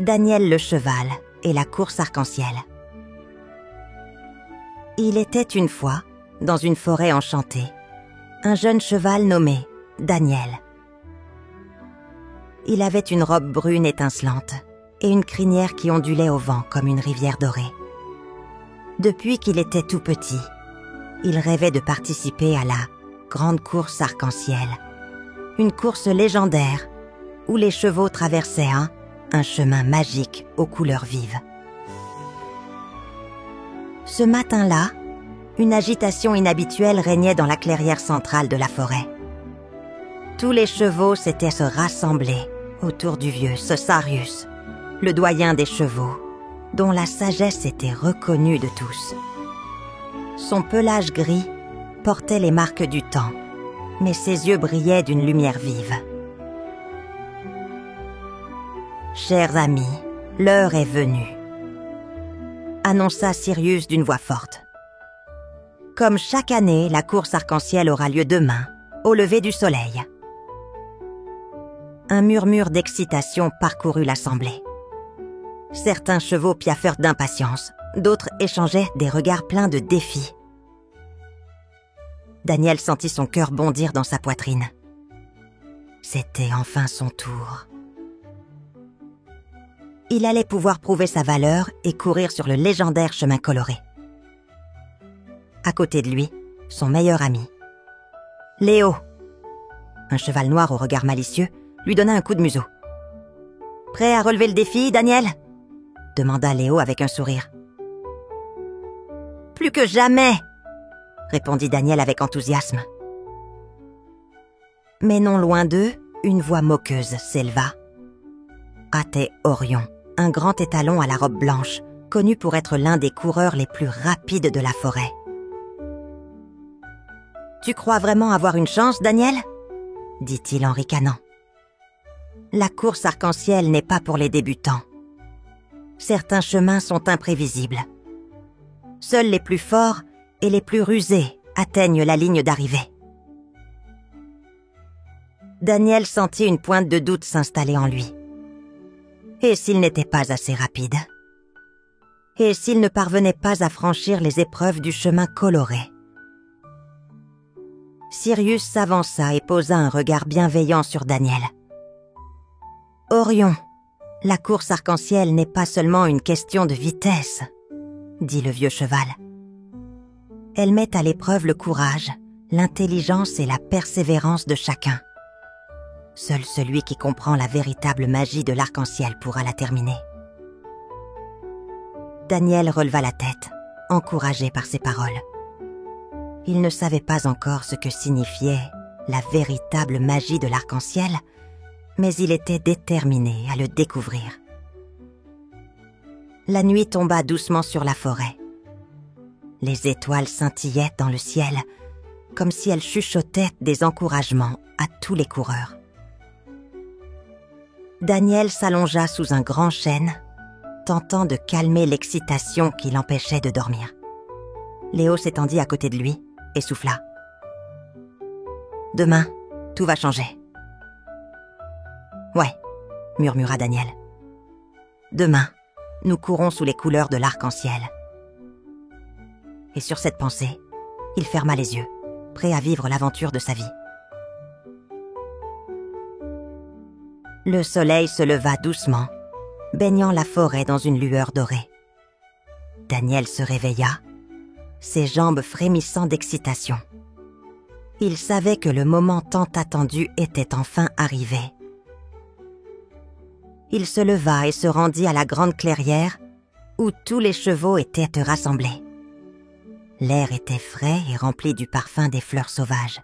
Daniel le cheval et la course arc-en-ciel. Il était une fois, dans une forêt enchantée, un jeune cheval nommé Daniel. Il avait une robe brune étincelante et une crinière qui ondulait au vent comme une rivière dorée. Depuis qu'il était tout petit, il rêvait de participer à la grande course arc-en-ciel, une course légendaire où les chevaux traversaient un chemin magique aux couleurs vives. Ce matin-là, une agitation inhabituelle régnait dans la clairière centrale de la forêt. Tous les chevaux s'étaient rassemblés autour du vieux Sosarius, le doyen des chevaux, dont la sagesse était reconnue de tous. Son pelage gris portait les marques du temps, mais ses yeux brillaient d'une lumière vive. « Chers amis, l'heure est venue », annonça Sirius d'une voix forte. Comme chaque année, la course arc-en-ciel aura lieu demain, au lever du soleil. Un murmure d'excitation parcourut l'assemblée. Certains chevaux piaffèrent d'impatience, d'autres échangeaient des regards pleins de défi. Daniel sentit son cœur bondir dans sa poitrine. C'était enfin son tour. Il allait pouvoir prouver sa valeur et courir sur le légendaire chemin coloré. À côté de lui, son meilleur ami. Léo, un cheval noir au regard malicieux, lui donna un coup de museau. « Prêt à relever le défi, Daniel ?» demanda Léo avec un sourire. « Plus que jamais !» répondit Daniel avec enthousiasme. Mais non loin d'eux, une voix moqueuse s'éleva. Ratait Orion, un grand étalon à la robe blanche, connu pour être l'un des coureurs les plus rapides de la forêt. « Tu crois vraiment avoir une chance, Daniel ?» dit-il en ricanant. « La course arc-en-ciel n'est pas pour les débutants. Certains chemins sont imprévisibles. Seuls les plus forts et les plus rusés atteignent la ligne d'arrivée. » Daniel sentit une pointe de doute s'installer en lui. Et s'il n'était pas assez rapide? Et s'il ne parvenait pas à franchir les épreuves du chemin coloré? Sirius s'avança et posa un regard bienveillant sur Daniel. « Orion, la course arc-en-ciel n'est pas seulement une question de vitesse, » dit le vieux cheval. « Elle met à l'épreuve le courage, l'intelligence et la persévérance de chacun. Seul celui qui comprend la véritable magie de l'arc-en-ciel pourra la terminer. » Daniel releva la tête, encouragé par ces paroles. Il ne savait pas encore ce que signifiait la véritable magie de l'arc-en-ciel, mais il était déterminé à le découvrir. La nuit tomba doucement sur la forêt. Les étoiles scintillaient dans le ciel, comme si elles chuchotaient des encouragements à tous les coureurs. Daniel s'allongea sous un grand chêne, tentant de calmer l'excitation qui l'empêchait de dormir. Léo s'étendit à côté de lui et souffla. « Demain, tout va changer. »« Ouais, » murmura Daniel. « Demain, nous courons sous les couleurs de l'arc-en-ciel. » Et sur cette pensée, il ferma les yeux, prêt à vivre l'aventure de sa vie. Le soleil se leva doucement, baignant la forêt dans une lueur dorée. Daniel se réveilla, ses jambes frémissant d'excitation. Il savait que le moment tant attendu était enfin arrivé. Il se leva et se rendit à la grande clairière où tous les chevaux étaient rassemblés. L'air était frais et rempli du parfum des fleurs sauvages.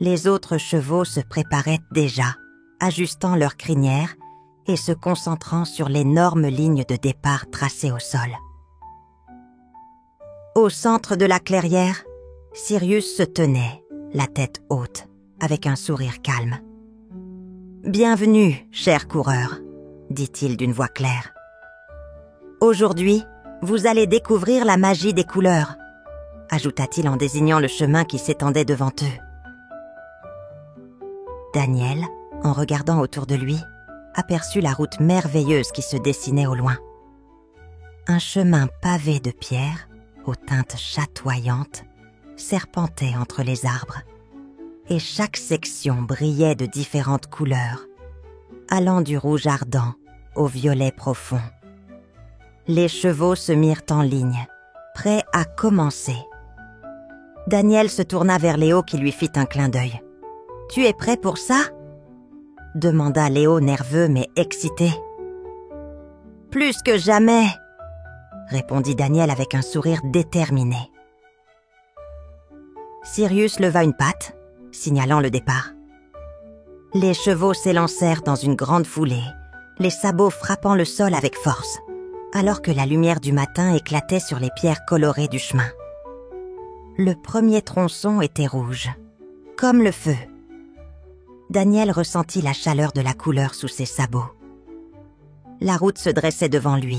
Les autres chevaux se préparaient déjà, ajustant leurs crinières et se concentrant sur l'énorme ligne de départ tracée au sol. Au centre de la clairière, Sirius se tenait, la tête haute, avec un sourire calme. « Bienvenue, cher coureur, » dit-il d'une voix claire. « Aujourd'hui, vous allez découvrir la magie des couleurs, » ajouta-t-il en désignant le chemin qui s'étendait devant eux. Daniel, en regardant autour de lui, aperçut la route merveilleuse qui se dessinait au loin. Un chemin pavé de pierres, aux teintes chatoyantes, serpentait entre les arbres, et chaque section brillait de différentes couleurs, allant du rouge ardent au violet profond. Les chevaux se mirent en ligne, prêts à commencer. Daniel se tourna vers Léo qui lui fit un clin d'œil. « Tu es prêt pour ça ?» demanda Léo nerveux mais excité. « Plus que jamais !» répondit Daniel avec un sourire déterminé. Sirius leva une patte, signalant le départ. Les chevaux s'élancèrent dans une grande foulée, les sabots frappant le sol avec force, alors que la lumière du matin éclatait sur les pierres colorées du chemin. Le premier tronçon était rouge, comme le feu. Daniel ressentit la chaleur de la couleur sous ses sabots. La route se dressait devant lui,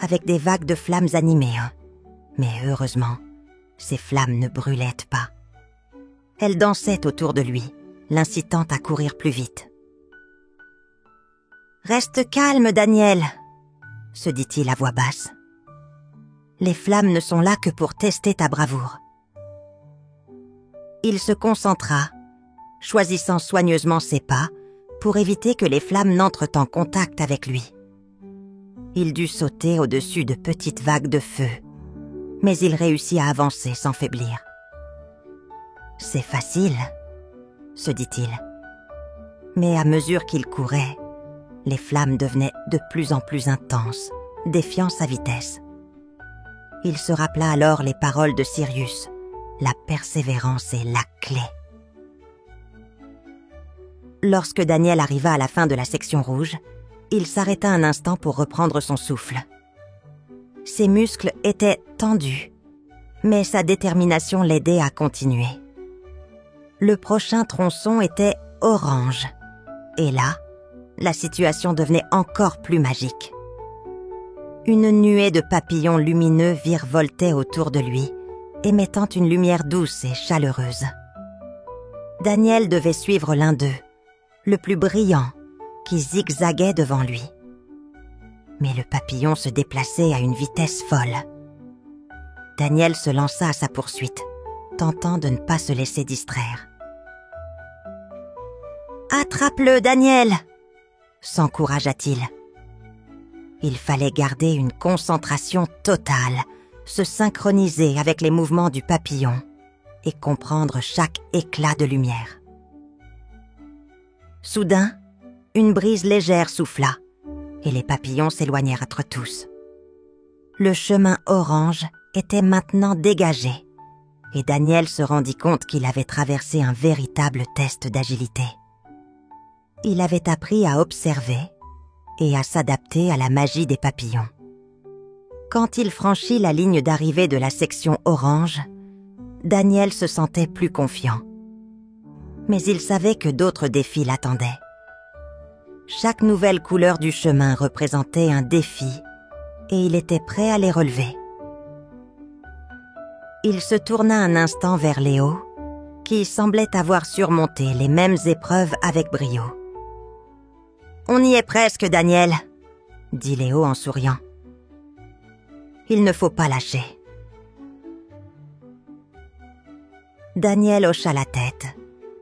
avec des vagues de flammes animées. Mais heureusement, ces flammes ne brûlaient pas. Elles dansaient autour de lui, l'incitant à courir plus vite. « Reste calme, Daniel !» se dit-il à voix basse. « Les flammes ne sont là que pour tester ta bravoure. » Il se concentra, choisissant soigneusement ses pas pour éviter que les flammes n'entrent en contact avec lui. Il dut sauter au-dessus de petites vagues de feu, mais il réussit à avancer sans faiblir. « C'est facile », se dit-il. Mais à mesure qu'il courait, les flammes devenaient de plus en plus intenses, défiant sa vitesse. Il se rappela alors les paroles de Sirius. La persévérance est la clé. Lorsque Daniel arriva à la fin de la section rouge, il s'arrêta un instant pour reprendre son souffle. Ses muscles étaient tendus, mais sa détermination l'aidait à continuer. Le prochain tronçon était orange, et là, la situation devenait encore plus magique. Une nuée de papillons lumineux virevoltait autour de lui, émettant une lumière douce et chaleureuse. Daniel devait suivre l'un d'eux, le plus brillant, qui zigzaguait devant lui. Mais le papillon se déplaçait à une vitesse folle. Daniel se lança à sa poursuite, tentant de ne pas se laisser distraire. « Attrape-le, Daniel !» s'encouragea-t-il. Il fallait garder une concentration totale, se synchroniser avec les mouvements du papillon et comprendre chaque éclat de lumière. Soudain, une brise légère souffla et les papillons s'éloignèrent entre tous. Le chemin orange était maintenant dégagé et Daniel se rendit compte qu'il avait traversé un véritable test d'agilité. Il avait appris à observer et à s'adapter à la magie des papillons. Quand il franchit la ligne d'arrivée de la section orange, Daniel se sentait plus confiant. Mais il savait que d'autres défis l'attendaient. Chaque nouvelle couleur du chemin représentait un défi et il était prêt à les relever. Il se tourna un instant vers Léo, qui semblait avoir surmonté les mêmes épreuves avec brio. « On y est presque, Daniel », dit Léo en souriant. « Il ne faut pas lâcher. » Daniel hocha la tête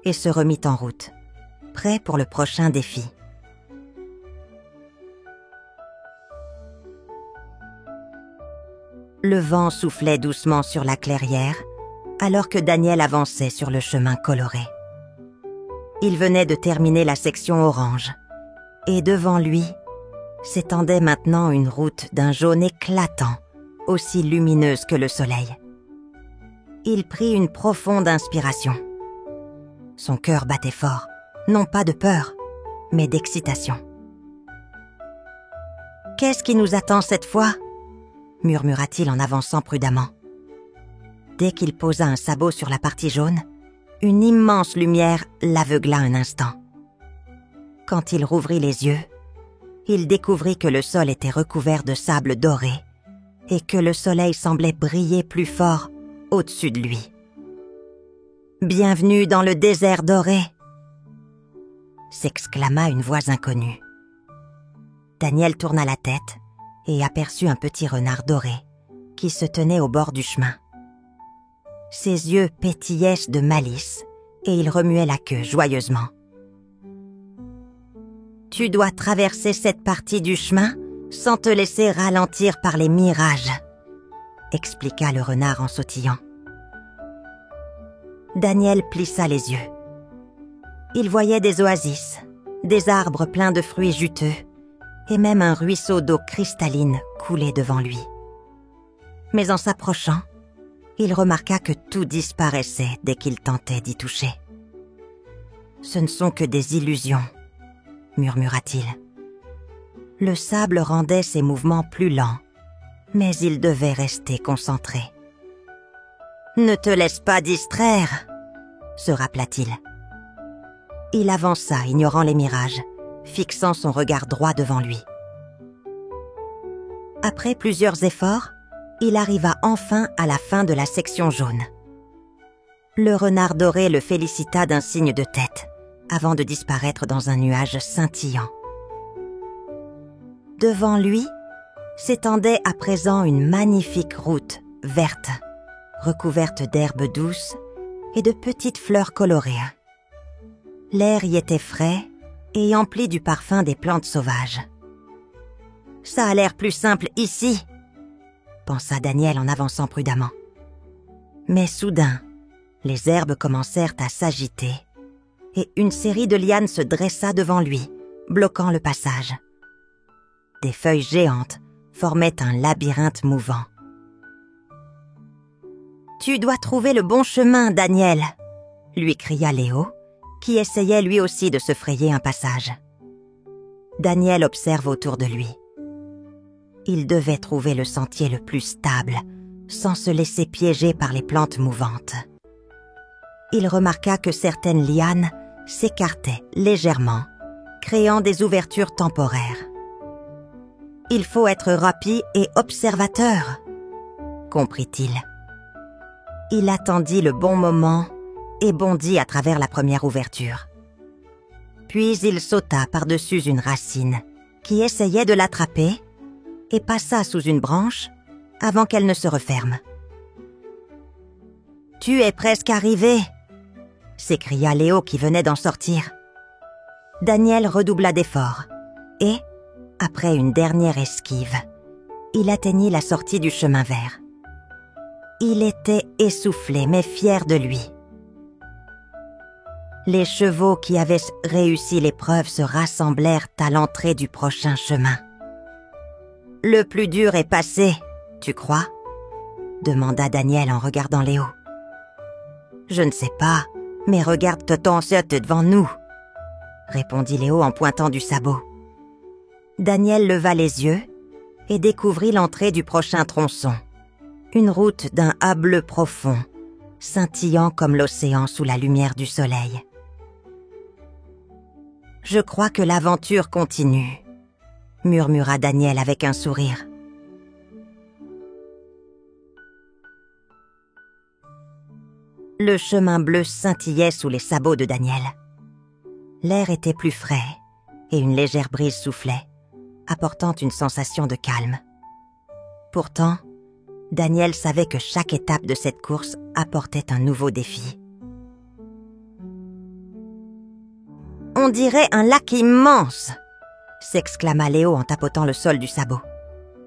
et se remit en route, prêt pour le prochain défi. Le vent soufflait doucement sur la clairière, alors que Daniel avançait sur le chemin coloré. Il venait de terminer la section orange, et devant lui s'étendait maintenant une route d'un jaune éclatant, aussi lumineuse que le soleil. Il prit une profonde inspiration. Son cœur battait fort, non pas de peur, mais d'excitation. « Qu'est-ce qui nous attend cette fois ?» murmura-t-il en avançant prudemment. Dès qu'il posa un sabot sur la partie jaune, une immense lumière l'aveugla un instant. Quand il rouvrit les yeux, il découvrit que le sol était recouvert de sable doré et que le soleil semblait briller plus fort au-dessus de lui. « Bienvenue dans le désert doré !» s'exclama une voix inconnue, Daniel tourna la tête et aperçut un petit renard doré qui se tenait au bord du chemin. Ses yeux pétillaient de malice et il remuait la queue joyeusement. « Tu dois traverser cette partie du chemin sans te laisser ralentir par les mirages, » expliqua le renard en sautillant. Daniel plissa les yeux. Il voyait des oasis, des arbres pleins de fruits juteux et même un ruisseau d'eau cristalline couler devant lui. Mais en s'approchant, il remarqua que tout disparaissait dès qu'il tentait d'y toucher. « Ce ne sont que des illusions, » murmura-t-il. Le sable rendait ses mouvements plus lents, mais il devait rester concentré. « Ne te laisse pas distraire !» se rappela-t-il. Il avança, ignorant les mirages, fixant son regard droit devant lui. Après plusieurs efforts, il arriva enfin à la fin de la section jaune. Le renard doré le félicita d'un signe de tête, avant de disparaître dans un nuage scintillant. Devant lui s'étendait à présent une magnifique route verte, recouverte d'herbes douces et de petites fleurs colorées. L'air y était frais et empli du parfum des plantes sauvages. « Ça a l'air plus simple ici !» pensa Daniel en avançant prudemment. Mais soudain, les herbes commencèrent à s'agiter et une série de lianes se dressa devant lui, bloquant le passage. Des feuilles géantes formaient un labyrinthe mouvant. « Tu dois trouver le bon chemin, Daniel !» lui cria Léo, qui essayait lui aussi de se frayer un passage. Daniel observe autour de lui. Il devait trouver le sentier le plus stable, sans se laisser piéger par les plantes mouvantes. Il remarqua que certaines lianes s'écartaient légèrement, créant des ouvertures temporaires. « Il faut être rapide et observateur », comprit-il. Il attendit le bon moment et bondit à travers la première ouverture. Puis il sauta par-dessus une racine qui essayait de l'attraper et passa sous une branche avant qu'elle ne se referme. « Tu es presque arrivé !» s'écria Léo qui venait d'en sortir. Daniel redoubla d'efforts et, après une dernière esquive, il atteignit la sortie du chemin vert. Il était essoufflé mais fier de lui. Les chevaux qui avaient réussi l'épreuve se rassemblèrent à l'entrée du prochain chemin. « Le plus dur est passé, tu crois ?» demanda Daniel en regardant Léo. « Je ne sais pas, mais regarde ton set devant nous !» répondit Léo en pointant du sabot. Daniel leva les yeux et découvrit l'entrée du prochain tronçon. Une route d'un A bleu profond, scintillant comme l'océan sous la lumière du soleil. « Je crois que l'aventure continue », murmura Daniel avec un sourire. Le chemin bleu scintillait sous les sabots de Daniel. L'air était plus frais et une légère brise soufflait, apportant une sensation de calme. Pourtant, Daniel savait que chaque étape de cette course apportait un nouveau défi. « On dirait un lac immense !» s'exclama Léo en tapotant le sol du sabot.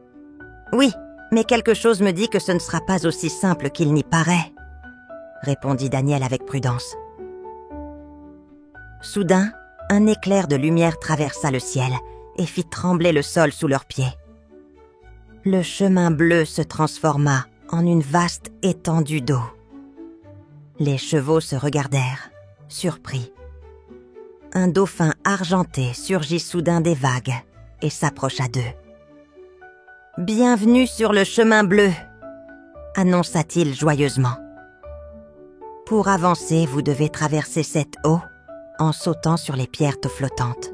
« Oui, mais quelque chose me dit que ce ne sera pas aussi simple qu'il n'y paraît », répondit Daniel avec prudence. Soudain, un éclair de lumière traversa le ciel et fit trembler le sol sous leurs pieds. Le chemin bleu se transforma en une vaste étendue d'eau. Les chevaux se regardèrent, surpris. Un dauphin argenté surgit soudain des vagues et s'approcha d'eux. « Bienvenue sur le chemin bleu !» annonça-t-il joyeusement. « Pour avancer, vous devez traverser cette eau en sautant sur les pierres flottantes.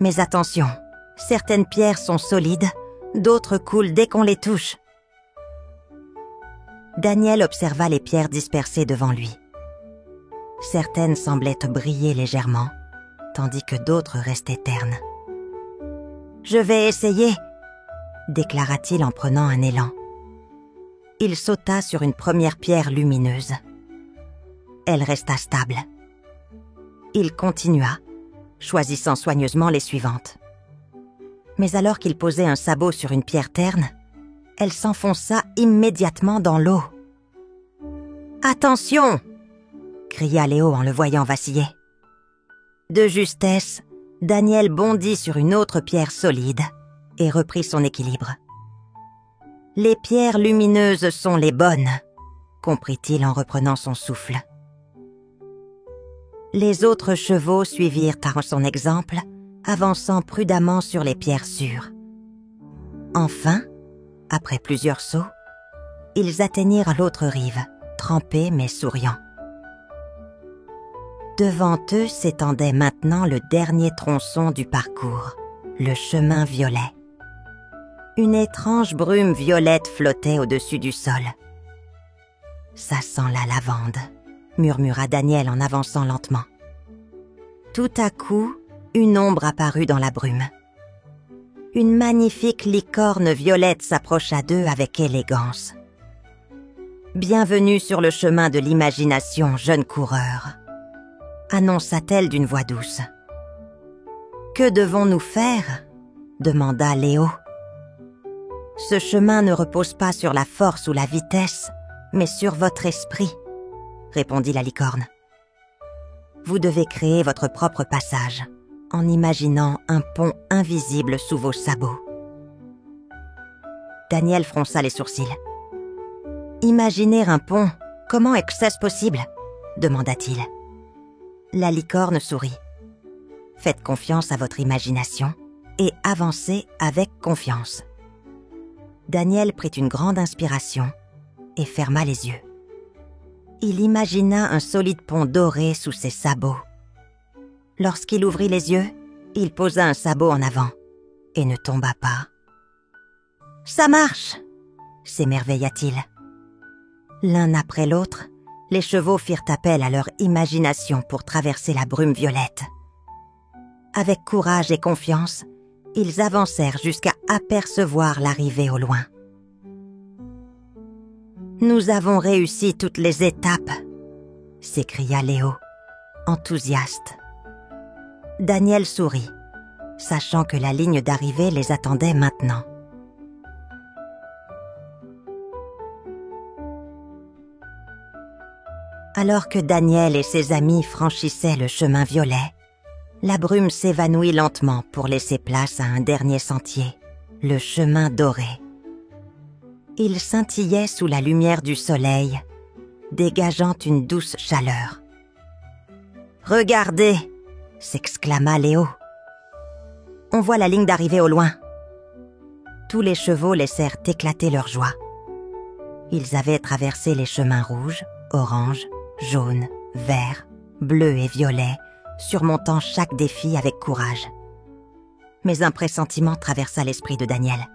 Mais attention, certaines pierres sont solides, d'autres coulent dès qu'on les touche. » Daniel observa les pierres dispersées devant lui. Certaines semblaient briller légèrement, tandis que d'autres restaient ternes. Je vais essayer, déclara-t-il en prenant un élan. Il sauta sur une première pierre lumineuse. Elle resta stable. Il continua, choisissant soigneusement les suivantes. Mais alors qu'il posait un sabot sur une pierre terne, elle s'enfonça immédiatement dans l'eau. « Attention !» cria Léo en le voyant vaciller. De justesse, Daniel bondit sur une autre pierre solide et reprit son équilibre. « Les pierres lumineuses sont les bonnes », comprit-il en reprenant son souffle. Les autres chevaux suivirent à son exemple, avançant prudemment sur les pierres sûres. Enfin, après plusieurs sauts, ils atteignirent l'autre rive, trempés mais souriants. Devant eux s'étendait maintenant le dernier tronçon du parcours, le chemin violet. Une étrange brume violette flottait au-dessus du sol. « Ça sent la lavande », murmura Daniel en avançant lentement. Tout à coup, une ombre apparut dans la brume. Une magnifique licorne violette s'approcha d'eux avec élégance. « Bienvenue sur le chemin de l'imagination, jeune coureur », annonça-t-elle d'une voix douce. « Que devons-nous faire ?» demanda Léo. « Ce chemin ne repose pas sur la force ou la vitesse, mais sur votre esprit, » répondit la licorne. « Vous devez créer votre propre passage, en imaginant un pont invisible sous vos sabots. » Daniel fronça les sourcils. « Imaginer un pont, comment est-ce possible ?» demanda-t-il. La licorne sourit. « Faites confiance à votre imagination et avancez avec confiance. » Daniel prit une grande inspiration et ferma les yeux. Il imagina un solide pont doré sous ses sabots. Lorsqu'il ouvrit les yeux, il posa un sabot en avant et ne tomba pas. « Ça marche !» s'émerveilla-t-il. L'un après l'autre, les chevaux firent appel à leur imagination pour traverser la brume violette. Avec courage et confiance, ils avancèrent jusqu'à apercevoir l'arrivée au loin. « Nous avons réussi toutes les étapes !» s'écria Léo, enthousiaste. Daniel sourit, sachant que la ligne d'arrivée les attendait maintenant. Alors que Daniel et ses amis franchissaient le chemin violet, la brume s'évanouit lentement pour laisser place à un dernier sentier, le chemin doré. Il scintillait sous la lumière du soleil, dégageant une douce chaleur. « Regardez !» s'exclama Léo. « On voit la ligne d'arrivée au loin. » Tous les chevaux laissèrent éclater leur joie. Ils avaient traversé les chemins rouges, oranges, jaunes, verts, bleus et violets, surmontant chaque défi avec courage. Mais un pressentiment traversa l'esprit de Daniel.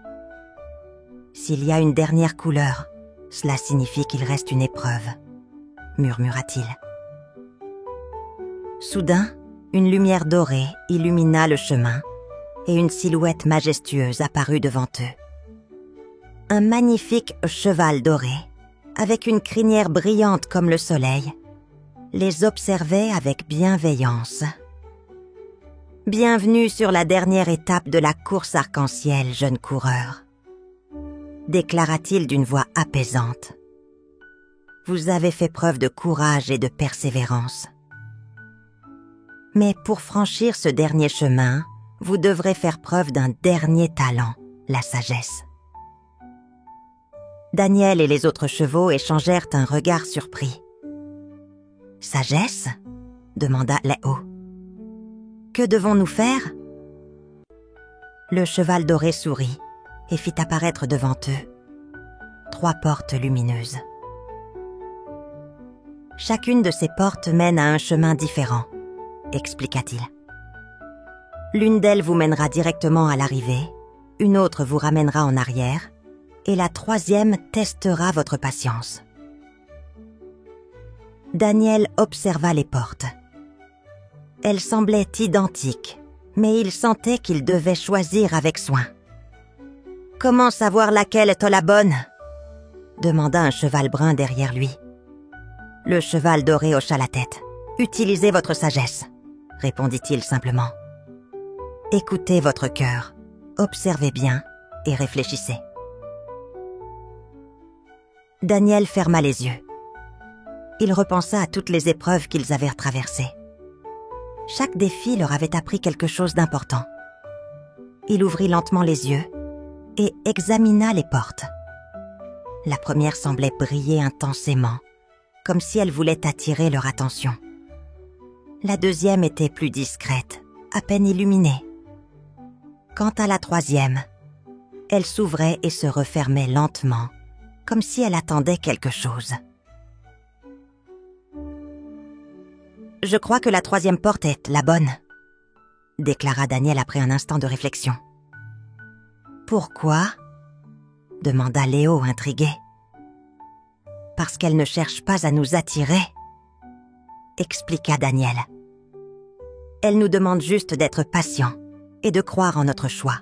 S'il y a une dernière couleur, cela signifie qu'il reste une épreuve, murmura-t-il. Soudain, une lumière dorée illumina le chemin et une silhouette majestueuse apparut devant eux. Un magnifique cheval doré, avec une crinière brillante comme le soleil, les observait avec bienveillance. « Bienvenue sur la dernière étape de la course arc-en-ciel, jeune coureur », déclara-t-il d'une voix apaisante. « Vous avez fait preuve de courage et de persévérance. Mais pour franchir ce dernier chemin, vous devrez faire preuve d'un dernier talent, la sagesse. » Daniel et les autres chevaux échangèrent un regard surpris. « Sagesse ?» demanda Léo. « Que devons-nous faire ?» Le cheval doré sourit et fit apparaître devant eux 3 portes lumineuses. « Chacune de ces portes mène à un chemin différent, » expliqua-t-il. « L'une d'elles vous mènera directement à l'arrivée, une autre vous ramènera en arrière, et la 3e testera votre patience. » Daniel observa les portes. Elles semblaient identiques, mais il sentait qu'il devait choisir avec soin. « Comment savoir laquelle est la bonne ?» demanda un cheval brun derrière lui. Le cheval doré hocha la tête. « Utilisez votre sagesse », répondit-il simplement. « Écoutez votre cœur, observez bien et réfléchissez. » Daniel ferma les yeux. Il repensa à toutes les épreuves qu'ils avaient traversées. Chaque défi leur avait appris quelque chose d'important. Il ouvrit lentement les yeux et examina les portes. La première semblait briller intensément, comme si elle voulait attirer leur attention. La deuxième était plus discrète, à peine illuminée. Quant à la troisième, elle s'ouvrait et se refermait lentement, comme si elle attendait quelque chose. « Je crois que la troisième porte est la bonne », déclara Daniel après un instant de réflexion. « Pourquoi ?» demanda Léo intrigué. « Parce qu'elle ne cherche pas à nous attirer », expliqua Daniel. « Elle nous demande juste d'être patients et de croire en notre choix. »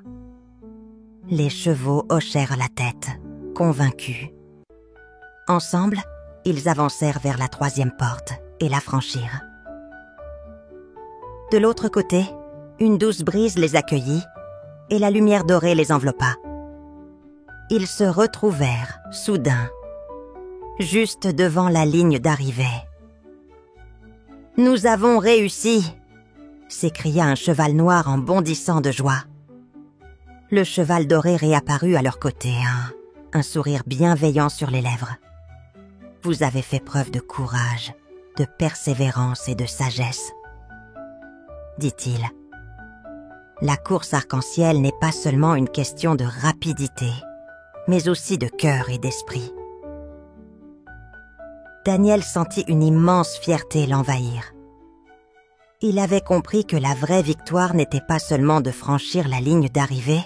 Les chevaux hochèrent la tête, convaincus. Ensemble, ils avancèrent vers la troisième porte et la franchirent. De l'autre côté, une douce brise les accueillit et la lumière dorée les enveloppa. Ils se retrouvèrent, soudain, juste devant la ligne d'arrivée. « Nous avons réussi !» s'écria un cheval noir en bondissant de joie. Le cheval doré réapparut à leur côté, un sourire bienveillant sur les lèvres. « Vous avez fait preuve de courage, de persévérance et de sagesse. » dit-il. La course arc-en-ciel n'est pas seulement une question de rapidité, mais aussi de cœur et d'esprit. Daniel sentit une immense fierté l'envahir. Il avait compris que la vraie victoire n'était pas seulement de franchir la ligne d'arrivée,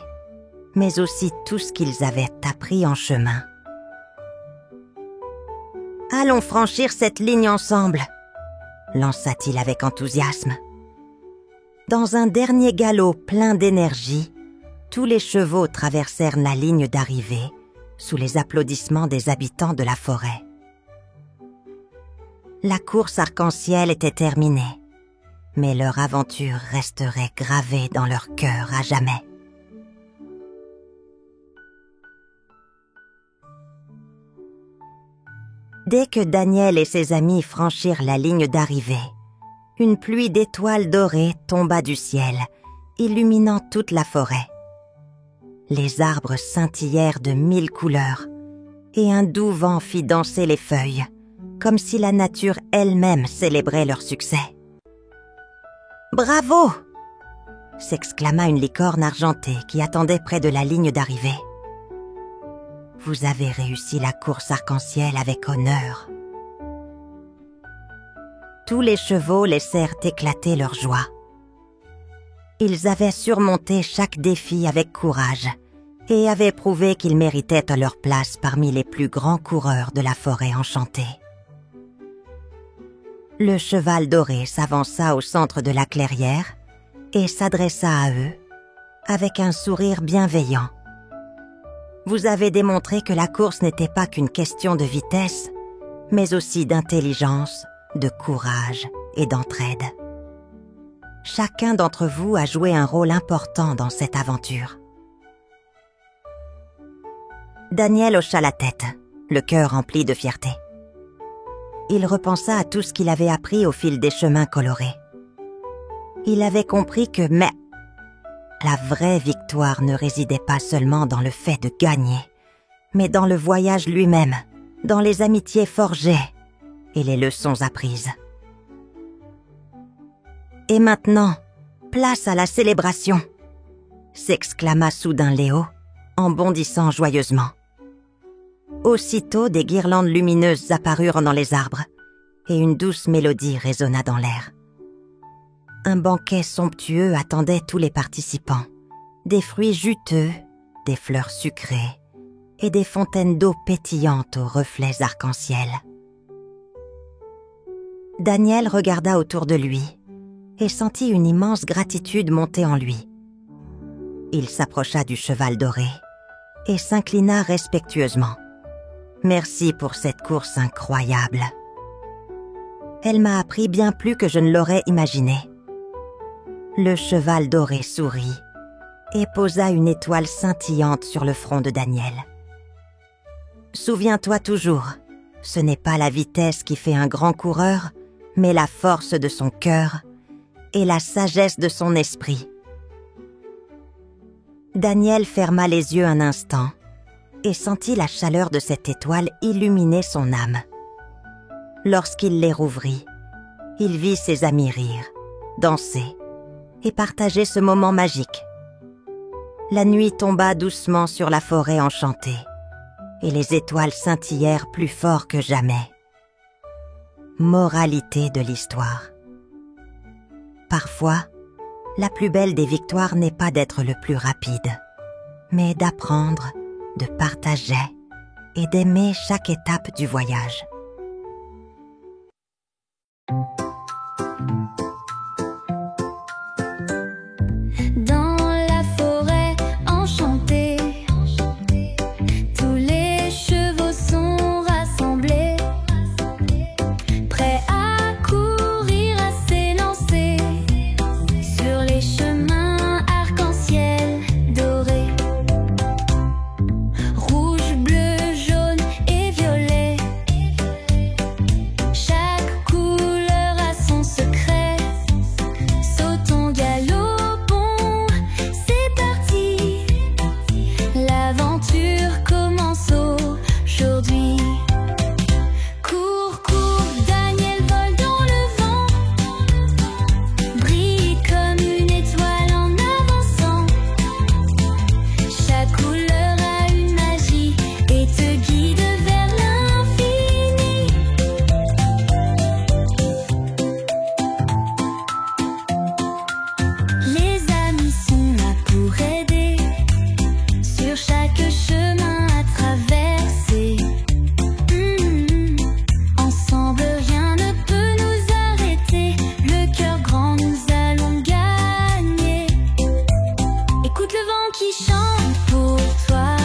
mais aussi tout ce qu'ils avaient appris en chemin. « Allons franchir cette ligne ensemble !» lança-t-il avec enthousiasme. Dans un dernier galop plein d'énergie, tous les chevaux traversèrent la ligne d'arrivée sous les applaudissements des habitants de la forêt. La course arc-en-ciel était terminée, mais leur aventure resterait gravée dans leur cœur à jamais. Dès que Daniel et ses amis franchirent la ligne d'arrivée, une pluie d'étoiles dorées tomba du ciel, illuminant toute la forêt. Les arbres scintillèrent de 1000 couleurs, et un doux vent fit danser les feuilles, comme si la nature elle-même célébrait leur succès. « Bravo !» s'exclama une licorne argentée qui attendait près de la ligne d'arrivée. « Vous avez réussi la course arc-en-ciel avec honneur. » Tous les chevaux laissèrent éclater leur joie. Ils avaient surmonté chaque défi avec courage et avaient prouvé qu'ils méritaient leur place parmi les plus grands coureurs de la forêt enchantée. Le cheval doré s'avança au centre de la clairière et s'adressa à eux avec un sourire bienveillant. « Vous avez démontré que la course n'était pas qu'une question de vitesse, mais aussi d'intelligence, de courage et d'entraide. Chacun d'entre vous a joué un rôle important dans cette aventure. » Daniel hocha la tête, le cœur rempli de fierté. Il repensa à tout ce qu'il avait appris au fil des chemins colorés. Il avait compris que la vraie victoire ne résidait pas seulement dans le fait de gagner, mais dans le voyage lui-même, dans les amitiés forgées et les leçons apprises. « Et maintenant, place à la célébration !» s'exclama soudain Léo, en bondissant joyeusement. Aussitôt, des guirlandes lumineuses apparurent dans les arbres, et une douce mélodie résonna dans l'air. Un banquet somptueux attendait tous les participants, des fruits juteux, des fleurs sucrées, et des fontaines d'eau pétillantes aux reflets arc-en-ciel. Daniel regarda autour de lui et sentit une immense gratitude monter en lui. Il s'approcha du cheval doré et s'inclina respectueusement. « Merci pour cette course incroyable. Elle m'a appris bien plus que je ne l'aurais imaginé. » Le cheval doré sourit et posa une étoile scintillante sur le front de Daniel. « Souviens-toi toujours, ce n'est pas la vitesse qui fait un grand coureur, mais la force de son cœur et la sagesse de son esprit. » Daniel ferma les yeux un instant et sentit la chaleur de cette étoile illuminer son âme. Lorsqu'il les rouvrit, il vit ses amis rire, danser et partager ce moment magique. La nuit tomba doucement sur la forêt enchantée et les étoiles scintillèrent plus fort que jamais. Moralité de l'histoire. Parfois, la plus belle des victoires n'est pas d'être le plus rapide, mais d'apprendre, de partager et d'aimer chaque étape du voyage. Dans la forêt enchantée, tous les chevaux sont rassemblés, prêts à courir, à s'élancer sur les chemins arc-en-ciel dorés. Rouge, bleu, jaune et violet, chaque couleur a son secret. Sautons, galopons, c'est parti. L'aventure commence aujourd'hui. Cours, cours, Daniel vole dans le vent, brille comme une étoile en avançant. Chaque couleur a une magie et te guide vers l'infini. Les amis sont là pour aider sur chaque chemin à traverser. Ensemble, rien ne peut nous arrêter. Le cœur grand, nous allons gagner. Écoute le vent qui chante pour toi.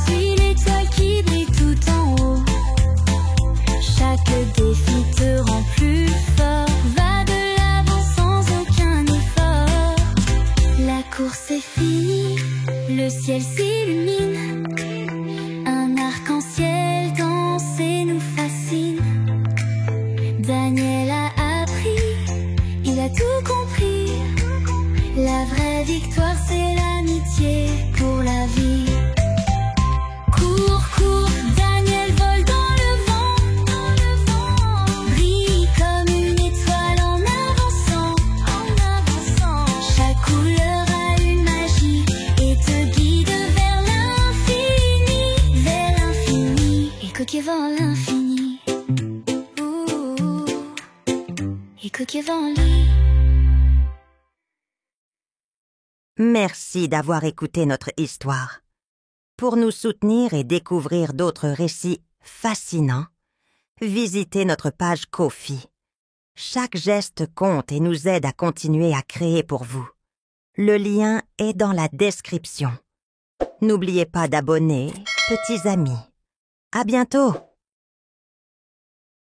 Suis l'étoile qui brille tout en haut. Chaque défi te rend plus fort. Va de l'avant sans aucun effort. La course est finie, le ciel s'illumine. Un arc-en-ciel danse et nous fascine. Daniel a appris, il a tout compris. La vraie victoire, c'est l'amitié pour la vie. Cours, cours, Daniel vole dans le vent, brille comme une étoile en avançant. Chaque couleur a une magie et te guide vers l'infini, vers l'infini. Écho qui va à l'infini. Ouh, écho qui va en lui. Merci d'avoir écouté notre histoire. Pour nous soutenir et découvrir d'autres récits fascinants, visitez notre page Ko-fi. Chaque geste compte et nous aide à continuer à créer pour vous. Le lien est dans la description. N'oubliez pas d'abonner, petits amis. À bientôt!